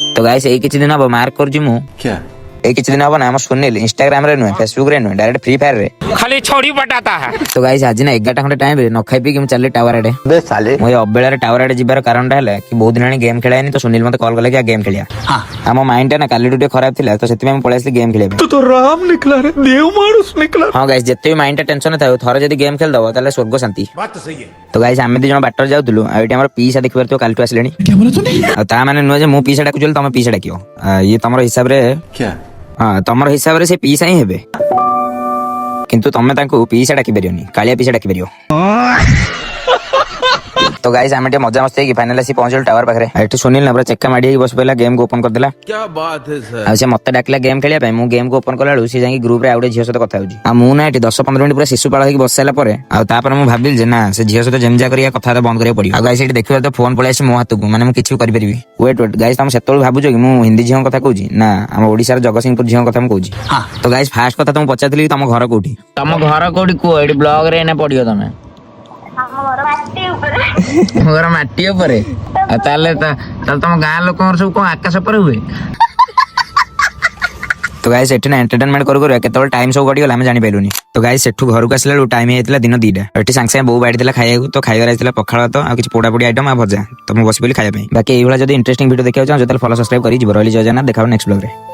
तो गाइस एई किछि दिन अब मार्क कर मु क्या एई किछि दिन अब ना हम सुनील इंस्टाग्राम रे नुहे फेसबुक रे नुहे डायरेक्ट फ्री फायर रे खाली छोड़ी पटाता है। तो गाइस आज ना 11टा खंडे टाइम रे न खाई पी कि चले टावर आडे बे साले मु अबेला रे टावर आडे जिबार कारण है कि बहुत दिन गेम खेलायनी तो सुनील मते कॉल कले कि गेम खेलिया हम माइंड ना काली टुटे खराब थिला तो सेति में पळे आसली गेम खेलिया तू तो राम निकला रे, देव मानुस निकला। हां गाइस जत्ते भी माइंड टेंशन था थरे जदी गेम खेल दबो ताले स्वर्ग शांति बात तो सही है। तो गाइस आमे दी जण बाटर जाउतलु आ एटी हमर पीसा देखि परतो काल टु आसलेनी क्या बोला तूने? आ ता माने नुहे जे मु पीसा डाकुचल तमे पीसा डाकियो ये तमरो हिसाब रे क्या हाँ तमर हिसाब रे से पीसा ही हेबे किंतु तमे तांको पीसा डाकी परियोनी कालिया पीसा डाकी परियो तो गाइस आमे मजा मस्ती की फाइनल आसी पहुंचल टावर पाखरे एठी सुनील ना पूरा चक्का माडी बस पहला गेम को ओपन कर देला। क्या बात है सर। आ से मते डाकला गेम खेलिया पे मु गेम को ओपन करला से जाई ग्रुप रे आउडे झियो सहित कथा होजी आ मु ना एठी 10-15 मिनिट पूरा शिशुपाल होई बसैला परे आ तापर मु भाबिल जे ना से झियो सहित जेमजा करिया कथा तो बंद करिया पड़ियो आ गाइस एठी देखिबा तो फोन पळे आसी मो हाथ को माने मु किछु करि परिबी वेट गाइस तुम सेतोल भाबुजो कि मु हिंदी झियो कथा कहूजी ना हम ओडिसा रे जगतसिंहपुर झियो कथा मु कहूजी। हां तो गाइस फास्ट कथा तुम पचातली तम घर कोठी तम घर कोठी को एठी ब्लॉग रे ने पडियो तमे घर माटी ऊपर ताले तुम गाँ लोक सब कौन आकाश पर हुए तो गाइस एठी ना एंटरटेनमेंट करू केतल टाइम सब गडी गला हम जानि पैलुनी तो गाइस सेठू घर को आसला टाइम हेतला दिन 2टा एठी संग संग बहु बाडी देला खाइया तो खाइया आइतला पखाळ तो आ किछ पोड़ा पोड़ी आइटम आ भजा तो मु बसी बोली खाइया पे बाकी एई भला जदी इंटरेस्टिंग वीडियो देखियो चाहो जतल फॉलो सब्सक्राइब करी जिवरली जजना देखाव नेक्स्ट ब्लॉग रे।